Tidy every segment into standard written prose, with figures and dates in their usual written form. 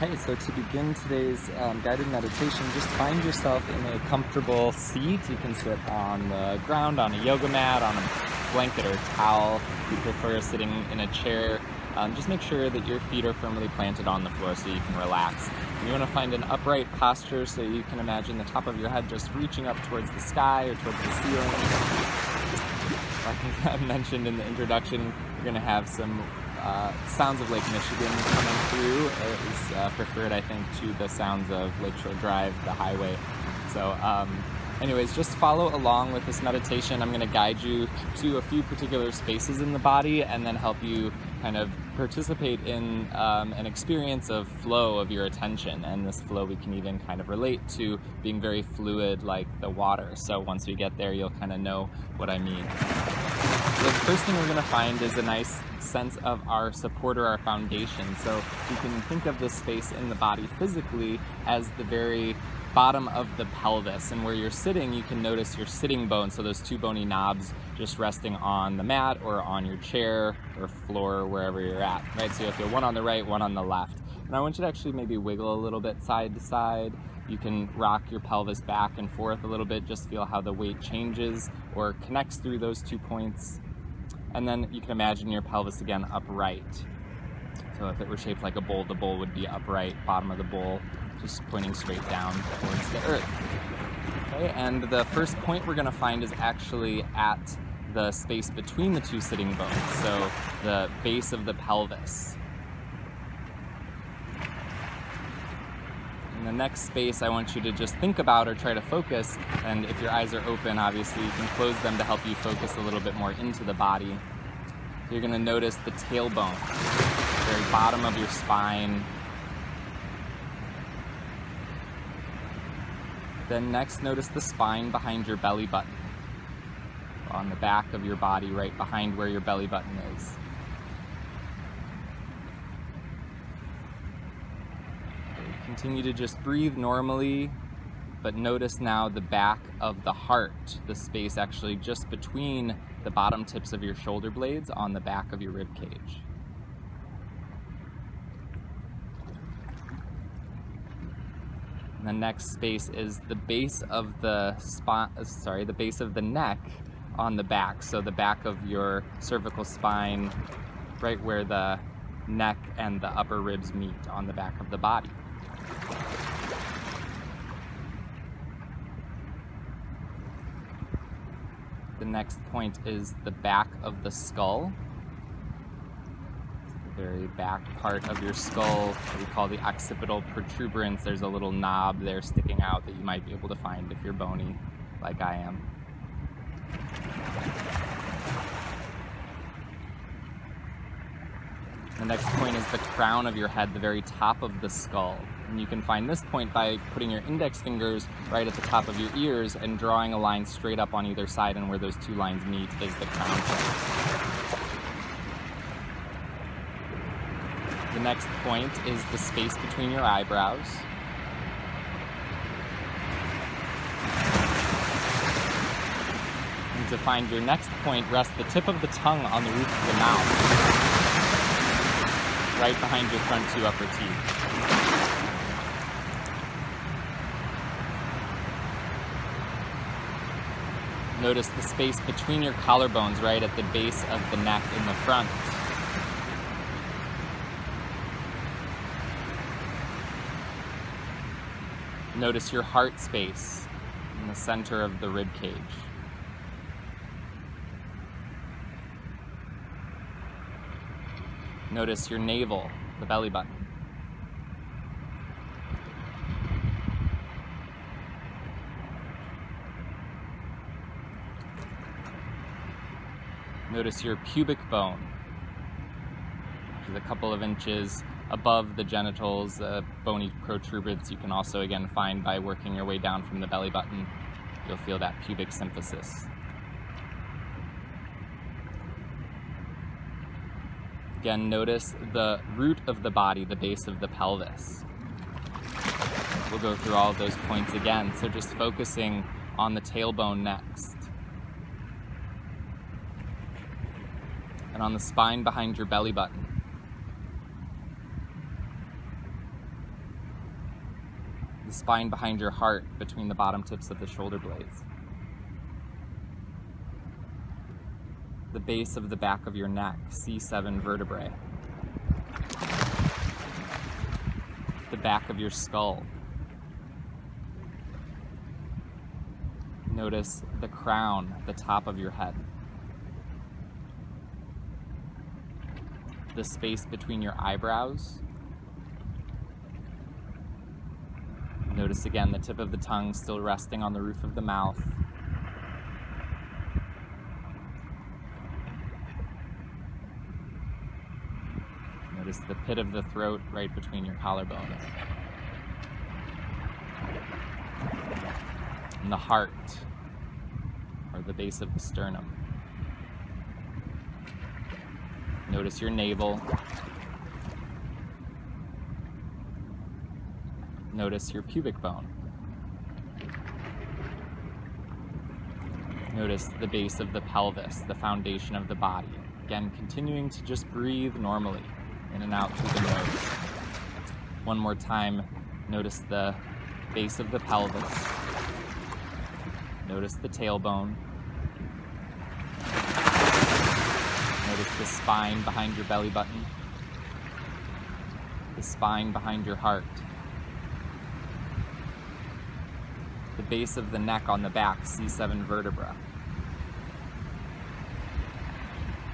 Okay, so to begin today's guided meditation, just find yourself in a comfortable seat. You can sit on the ground, on a yoga mat, on a blanket or towel. If you prefer sitting in a chair, just make sure that your feet are firmly planted on the floor so you can relax. You want to find an upright posture so you can imagine the top of your head just reaching up towards the sky or towards the ceiling. Like I mentioned in the introduction, you're going to have some sounds of Lake Michigan coming through. It is preferred, I think, to the sounds of Lakeshore Drive, the highway. So anyways, just follow along with this meditation. I'm going to guide you to a few particular spaces in the body and then help you kind of participate in an experience of flow of your attention. And this flow we can even kind of relate to being very fluid like the water. So once we get there, you'll kind of know what I mean. The first thing we're going to find is a nice sense of our support or our foundation. So you can think of this space in the body physically as the very bottom of the pelvis, and where you're sitting you can notice your sitting bones, so those two bony knobs just resting on the mat or on your chair or floor, wherever you're at, right? So you'll feel one on the right, one on the left. And I want you to actually maybe wiggle a little bit side to side. You can rock your pelvis back and forth a little bit, just feel how the weight changes or connects through those 2 points. And then you can imagine your pelvis again upright. So if it were shaped like a bowl, the bowl would be upright, bottom of the bowl just pointing straight down towards the earth. Okay, and the first point we're going to find is actually at the space between the two sitting bones, so the base of the pelvis. In the next space, I want you to just think about or try to focus, and if your eyes are open, obviously you can close them to help you focus a little bit more into the body. So you're going to notice the tailbone, the very bottom of your spine. Then next, notice the spine behind your belly button, on the back of your body, right behind where your belly button is. Continue to just breathe normally, but notice now the back of the heart, the space actually just between the bottom tips of your shoulder blades on the back of your rib cage. And the next space is the base of the the base of the neck on the back. So the back of your cervical spine, right where the neck and the upper ribs meet on the back of the body. The next point is the back of the skull. The very back part of your skull, what we call the occipital protuberance. There's a little knob there sticking out that you might be able to find if you're bony, like I am. The next point is the crown of your head, the very top of the skull. And you can find this point by putting your index fingers right at the top of your ears and drawing a line straight up on either side, and where those two lines meet is the crown point. The next point is the space between your eyebrows. And to find your next point, rest the tip of the tongue on the roof of the mouth, right behind your front two upper teeth. Notice the space between your collarbones right at the base of the neck in the front. Notice your heart space in the center of the rib cage. Notice your navel, the belly button. Notice your pubic bone, which is a couple of inches above the genitals, a bony protuberance you can also again find by working your way down from the belly button. You'll feel that pubic symphysis. Again, notice the root of the body, the base of the pelvis. We'll go through all of those points again, so just focusing on the tailbone next. And on the spine behind your belly button. spine behind your heart between the bottom tips of the shoulder blades. The base of the back of your neck, C7 vertebrae. The back of your skull. Notice the crown, the top of your head. The space between your eyebrows. Notice again the tip of the tongue still resting on the roof of the mouth. Notice the pit of the throat right between your collarbones. And the heart, or the base of the sternum. Notice your navel. Notice your pubic bone. Notice the base of the pelvis, the foundation of the body. Again, continuing to just breathe normally, in and out through the nose. One more time, notice the base of the pelvis. Notice the tailbone. Notice the spine behind your belly button. The spine behind your heart. The base of the neck on the back, C7 vertebra.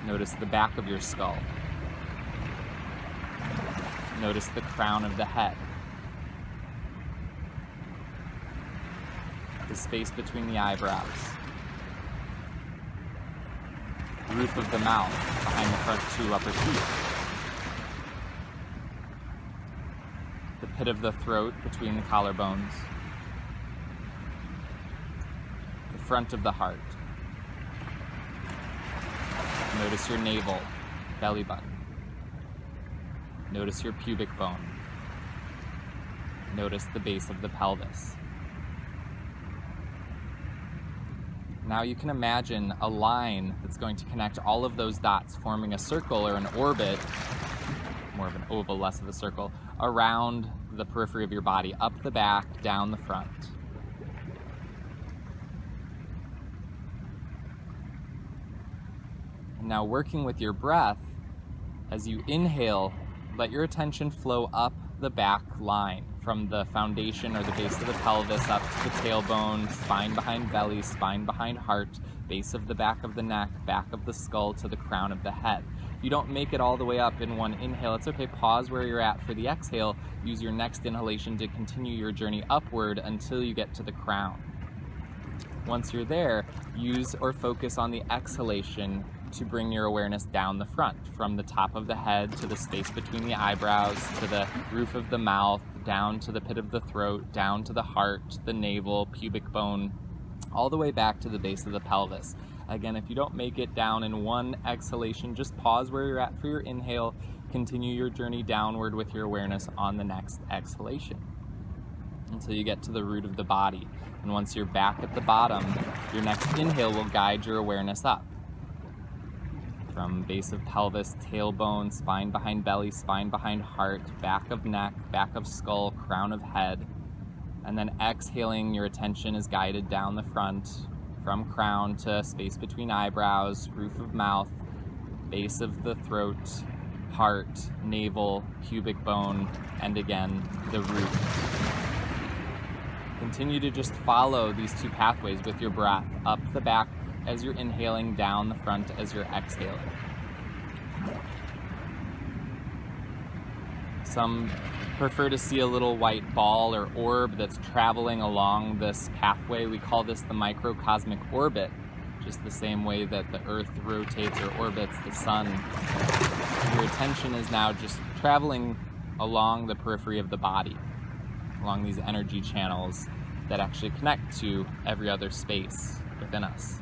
Notice the back of your skull. Notice the crown of the head. The space between the eyebrows. Roof of the mouth behind the front two upper teeth. The pit of the throat between the collarbones. The front of the heart. Notice your navel, belly button. Notice your pubic bone. Notice the base of the pelvis. Now you can imagine a line that's going to connect all of those dots, forming a circle or an orbit, more of an oval, less of a circle, around the periphery of your body, up the back, down the front. And now working with your breath, as you inhale, let your attention flow up the back line, from the foundation or the base of the pelvis up to the tailbone, spine behind belly, spine behind heart, base of the back of the neck, back of the skull to the crown of the head. If you don't make it all the way up in one inhale, it's okay. Pause where you're at for the exhale. Use your next inhalation to continue your journey upward until you get to the crown. Once you're there, use or focus on the exhalation to bring your awareness down the front, from the top of the head to the space between the eyebrows, to the roof of the mouth, down to the pit of the throat, down to the heart, the navel, pubic bone, all the way back to the base of the pelvis. Again, if you don't make it down in one exhalation, just pause where you're at for your inhale, continue your journey downward with your awareness on the next exhalation until you get to the root of the body. And once you're back at the bottom, your next inhale will guide your awareness up. From base of pelvis, tailbone, spine behind belly, spine behind heart, back of neck, back of skull, crown of head. And then exhaling, your attention is guided down the front, from crown to space between eyebrows, roof of mouth, base of the throat, heart, navel, pubic bone, and again, the root. Continue to just follow these two pathways with your breath, up the back as you're inhaling, down the front as you're exhaling. Some prefer to see a little white ball or orb that's traveling along this pathway. We call this the microcosmic orbit, just the same way that the earth rotates or orbits the sun. Your attention is now just traveling along the periphery of the body, along these energy channels that actually connect to every other space within us.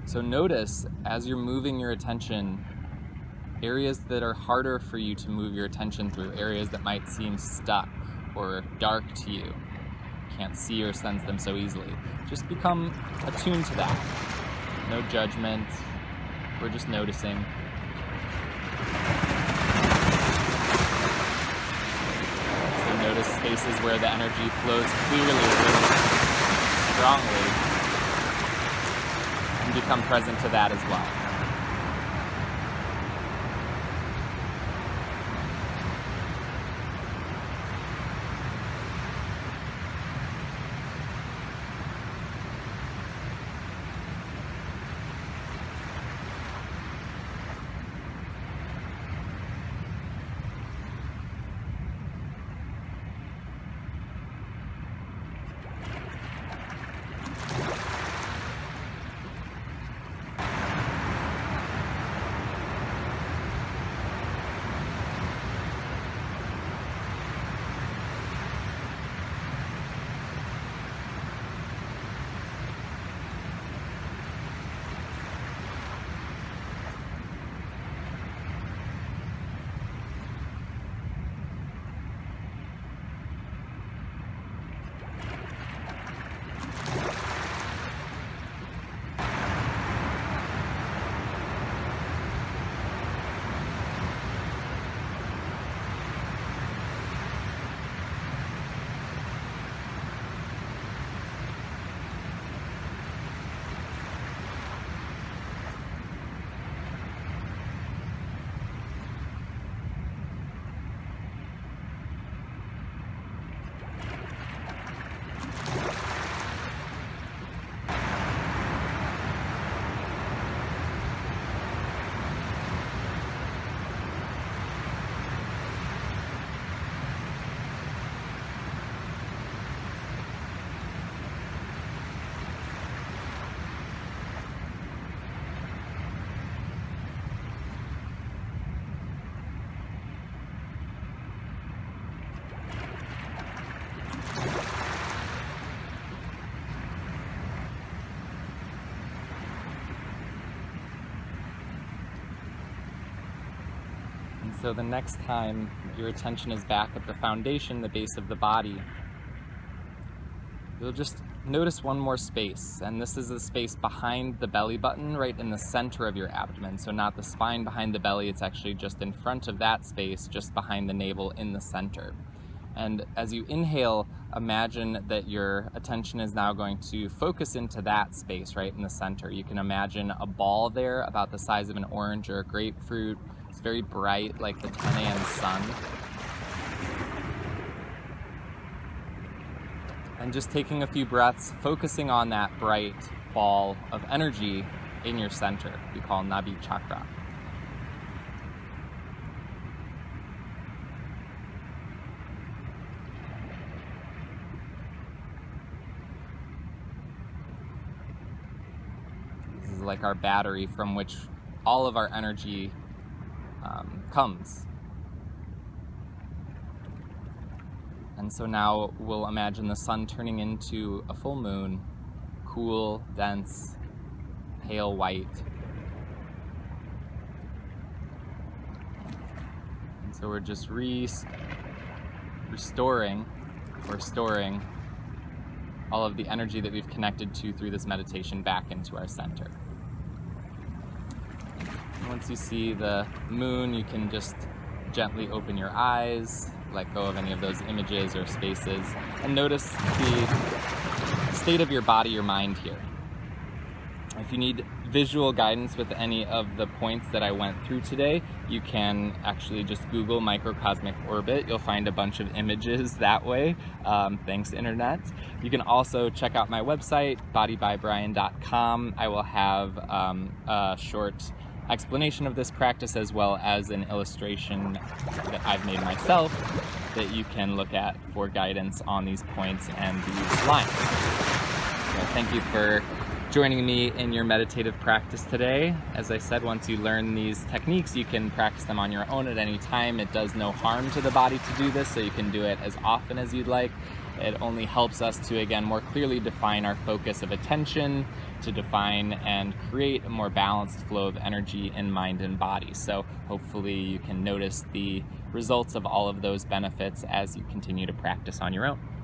So notice, as you're moving your attention, areas that are harder for you to move your attention through, areas that might seem stuck or dark to you, can't see or sense them so easily. Just become attuned to that. No judgment, we're just noticing. So notice spaces where the energy flows clearly, really strongly, and become present to that as well. So the next time your attention is back at the foundation, the base of the body, you'll just notice one more space, and this is the space behind the belly button, right in the center of your abdomen. So not the spine behind the belly, it's actually just in front of that space, just behind the navel in the center. And as you inhale, imagine that your attention is now going to focus into that space right in the center. You can imagine a ball there about the size of an orange or a grapefruit. It's very bright, like the 10 a.m. sun. And just taking a few breaths, focusing on that bright ball of energy in your center, we call Nabi Chakra. This is like our battery from which all of our energy comes. And so now we'll imagine the sun turning into a full moon, cool, dense, pale white. And so we're just restoring or storing all of the energy that we've connected to through this meditation back into our center. Once you see the moon, you can just gently open your eyes, let go of any of those images or spaces, and notice the state of your body, your mind here. If you need visual guidance with any of the points that I went through today, you can actually just Google microcosmic orbit. You'll find a bunch of images that way. Thanks, Internet. You can also check out my website, bodybybrian.com. I will have a short explanation of this practice as well as an illustration that I've made myself that you can look at for guidance on these points and these lines. So thank you for joining me in your meditative practice today. As I said, once you learn these techniques, you can practice them on your own at any time. It does no harm to the body to do this, so you can do it as often as you'd like. It only helps us to, again, more clearly define our focus of attention, to define and create a more balanced flow of energy in mind and body. So hopefully you can notice the results of all of those benefits as you continue to practice on your own.